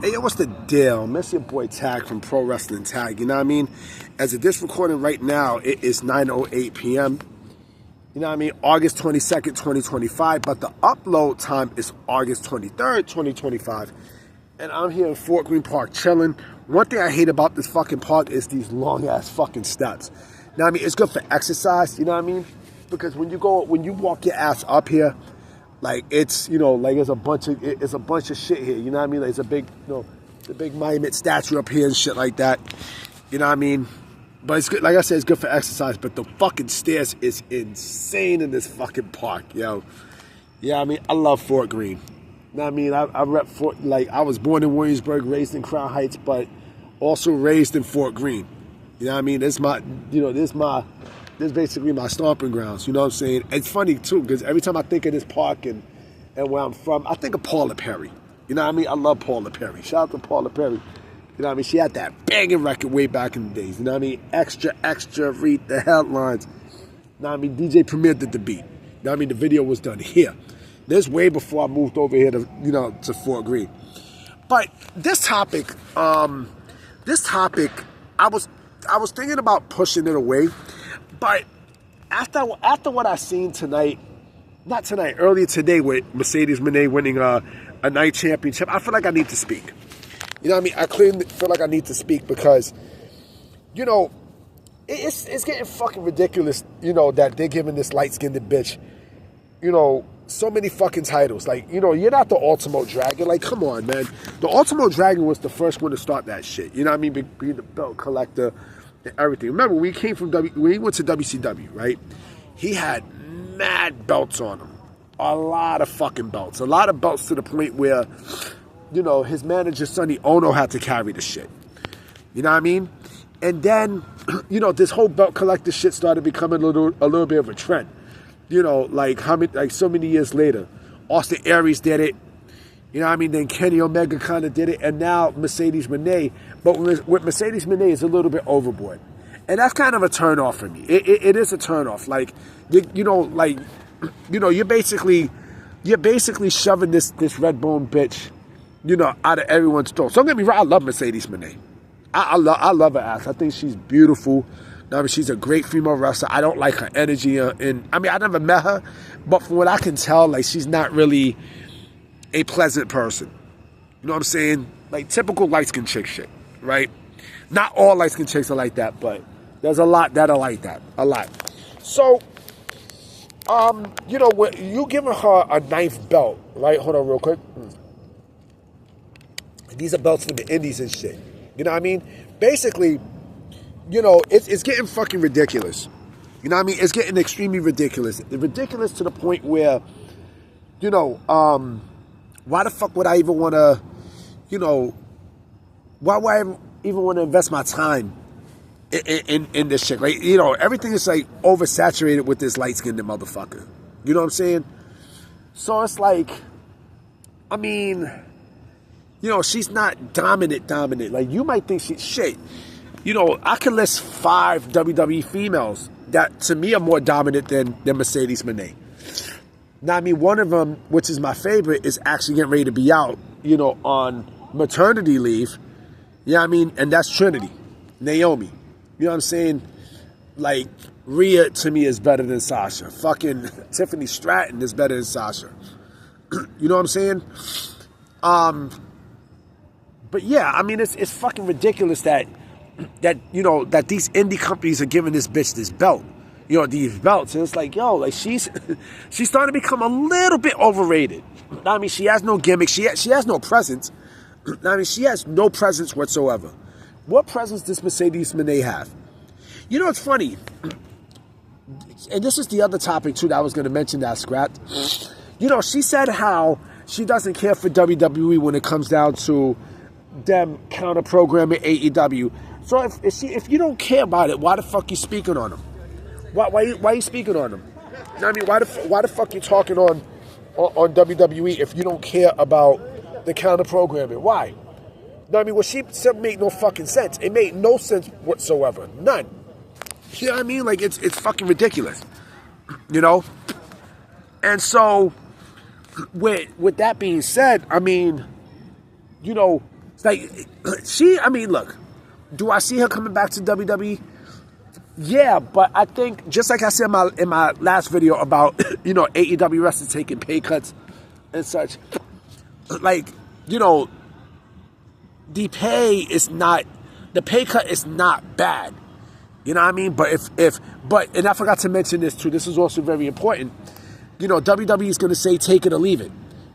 Hey, yo, what's the deal? Miss your boy Tag from Pro Wrestling Tag, you know what I mean? As of this recording right now, it is 9:08 p.m. You know what I mean? August 22nd, 2025, but the upload time is August 23rd, 2025. And I'm here in Fort Greene Park chilling. One thing I hate about this fucking park is these long-ass fucking steps. You know what I mean? It's good for exercise, you know what I mean? Because when you walk your ass up here, like it's, you know, like it's a bunch of shit here, you know what I mean? Like it's a big, you know, the big monument statue up here and shit like that. You know what I mean? But it's good, like I said, it's good for exercise, but the fucking stairs is insane in this fucking park, yo. Yeah, I mean, I love Fort Greene. You know what I mean? I rep Fort, like I was born in Williamsburg, raised in Crown Heights, but also raised in Fort Greene. You know what I mean? This is basically my stomping grounds, you know what I'm saying? It's funny, too, because every time I think of this park and where I'm from, I think of Paula Perry. You know what I mean? I love Paula Perry. Shout out to Paula Perry. You know what I mean? She had that banging record way back in the days. You know what I mean? Extra, extra, read the headlines. You know what I mean? DJ Premier did the beat. You know what I mean? The video was done here. This way before I moved over here to, you know, to Fort Greene. But this topic, I was thinking about pushing it away. But after what I seen tonight, not tonight, earlier today with Mercedes Moné winning a night championship, I feel like I need to speak. You know what I mean? I clearly feel like I need to speak because, you know, it's getting fucking ridiculous, you know, that they're giving this light-skinned bitch, you know, so many fucking titles. Like, you know, you're not the Ultimo Dragon. Like, come on, man. The Ultimo Dragon was the first one to start that shit. You know what I mean? Being the belt collector. Everything. Remember, when he went to WCW, right? He had mad belts on him. A lot of fucking belts. A lot of belts to the point where, you know, his manager, Sonny Ono, had to carry the shit. You know what I mean? And then, you know, this whole belt collector shit started becoming a little bit of a trend. You know, like so many years later, Austin Aries did it. You know what I mean? Then Kenny Omega kind of did it. And now Mercedes Moné. But with Mercedes Moné, it's a little bit overboard. And that's kind of a turn-off for me. It is a turn-off. Like, you know, like, you know, you're basically shoving this red bone bitch, you know, out of everyone's throat. So don't get me wrong, I love Mercedes Moné. I love her ass. I think she's beautiful. I mean, she's a great female wrestler. I don't like her energy. And I mean, I never met her. But from what I can tell, like, she's not really a pleasant person. You know what I'm saying? Like typical light-skinned chick shit, right? Not all light-skinned chicks are like that, but there's a lot that are like that. A lot. So, you know, you giving her a ninth belt, right? Hold on real quick. These are belts for the indies and shit. You know what I mean? Basically, you know, it's getting fucking ridiculous. You know what I mean? It's getting extremely ridiculous. Ridiculous to the point where, you know, why the fuck would I even want to, you know, why would I even want to invest my time in this shit? Like, you know, everything is like oversaturated with this light-skinned motherfucker. You know what I'm saying? So it's like, I mean, you know, she's not dominant. Like, you might think she's shit. You know, I can list 5 WWE females that, to me, are more dominant than Mercedes Moné. Now, I mean, one of them, which is my favorite, is actually getting ready to be out, you know, on maternity leave. You know what I mean? And that's Trinity. Naomi. You know what I'm saying? Like, Rhea, to me, is better than Sasha. Fucking Tiffany Stratton is better than Sasha. You know what I'm saying? But yeah, I mean, it's fucking ridiculous that, you know, that these indie companies are giving this bitch this belt. You know, these belts. And it's like, yo, like she's starting to become a little bit overrated. I mean, she has no gimmick. She has no presence. I mean, she has no presence whatsoever. What presence does Mercedes Moné have? You know, it's funny. And this is the other topic, too, that I was going to mention that I scrapped. You know, she said how she doesn't care for WWE when it comes down to them counter-programming AEW. So if you don't care about it, why the fuck you speaking on them? Why you speaking on them? You know what I mean? Why the fuck you talking on WWE if you don't care about the counter programming? Why? You know what I mean? What she said made no fucking sense. It made no sense whatsoever. None. You know what I mean? Like it's fucking ridiculous. You know? And so with that being said, I mean, you know, It's like, I mean, look, do I see her coming back to WWE? Yeah, but I think, just like I said in my last video about, AEW wrestlers taking pay cuts and such, like, the pay cut is not bad. You know what I mean? But and I forgot to mention this too, this is also very important. WWE is going to say take it or leave it. You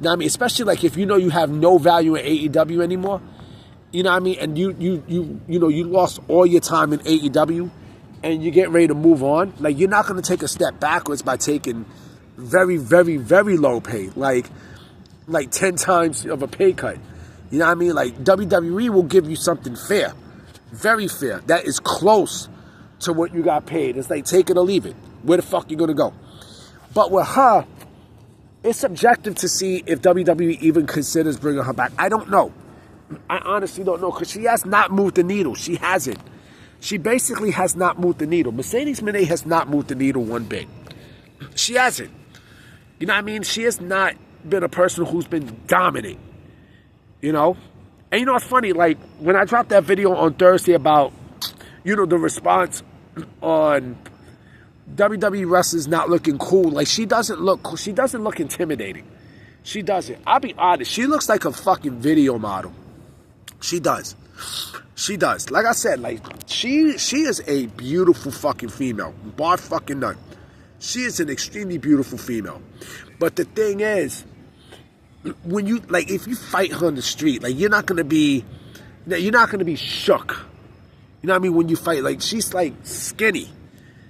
know what I mean? Especially like if you have no value in AEW anymore, you know what I mean? And you lost all your time in AEW and you get ready to move on. Like, you're not going to take a step backwards by taking very, very, very low pay, like 10 times of a pay cut. You know what I mean? Like, WWE will give you something fair, very fair, that is close to what you got paid. It's like, take it or leave it. Where the fuck you going to go? But with her, it's subjective to see if WWE even considers bringing her back. I don't know. I honestly don't know, because she has not moved the needle. She hasn't. She basically has not moved the needle. Mercedes Moné has not moved the needle one bit. She hasn't. You know what I mean? She has not been a person who's been dominant. And it's funny, like, when I dropped that video on Thursday about, the response on WWE wrestlers not looking cool, like, she doesn't look intimidating. She doesn't. I'll be honest, she looks like a fucking video model. She does. She does. Like I said, like, she is a beautiful fucking female. Bar fucking none. She is an extremely beautiful female. But the thing is, when you, like, if you fight her on the street, like, you're not gonna be shook. You know what I mean? When you fight, like, she's like skinny.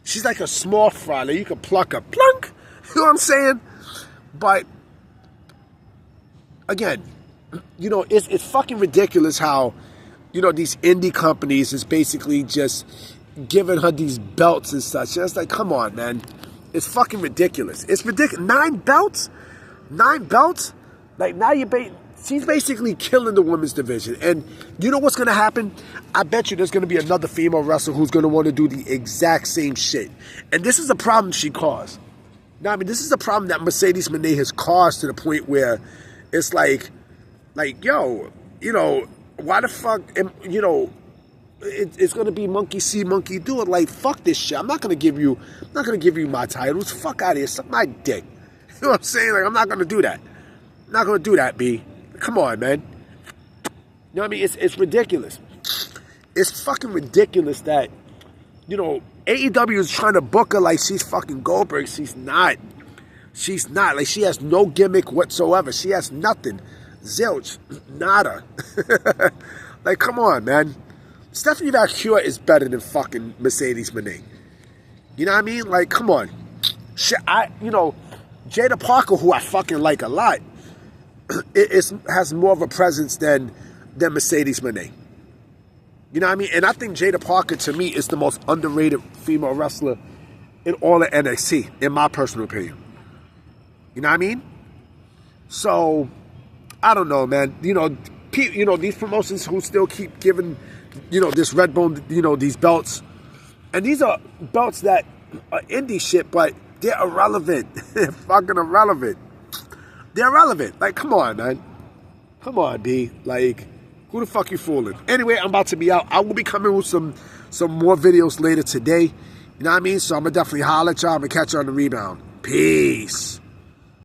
She's like a small fry. Like, you can pluck her. Plunk! You know what I'm saying? But again, it's fucking ridiculous how, these indie companies is basically just giving her these belts and such. And it's like, come on, man. It's fucking ridiculous. It's ridiculous. 9 belts? 9 belts? Like, now she's basically killing the women's division. And you know what's going to happen? I bet you there's going to be another female wrestler who's going to want to do the exact same shit. And this is a problem she caused. Now, I mean, this is a problem that Mercedes Moné has caused, to the point where it's like, yo, why the fuck, it's going to be monkey see, monkey do it. Like, fuck this shit. I'm not going to give you my titles. Fuck out of here. Suck my dick. You know what I'm saying? Like, I'm not going to do that. I'm not going to do that, B. Come on, man. You know what I mean? It's ridiculous. It's fucking ridiculous that, AEW is trying to book her like she's fucking Goldberg. She's not. She's not. Like, she has no gimmick whatsoever. She has nothing. Zilch. Nada. Like, come on, man. Stephanie Valkyrie is better than fucking Mercedes Moné. You know what I mean? Like, come on. Shit, Jada Parker, who I fucking like a lot, has more of a presence than Mercedes Moné. You know what I mean? And I think Jada Parker, to me, is the most underrated female wrestler in all of NXT, in my personal opinion. You know what I mean? So, I don't know, man. These promotions who still keep giving, this Redbone, these belts. And these are belts that are indie shit, but they're irrelevant. They're fucking irrelevant. They're irrelevant. Like, come on, man. Come on, B. Like, who the fuck you fooling? Anyway, I'm about to be out. I will be coming with some more videos later today. You know what I mean? So I'm going to definitely holler at y'all. I'm going to catch you on the rebound. Peace.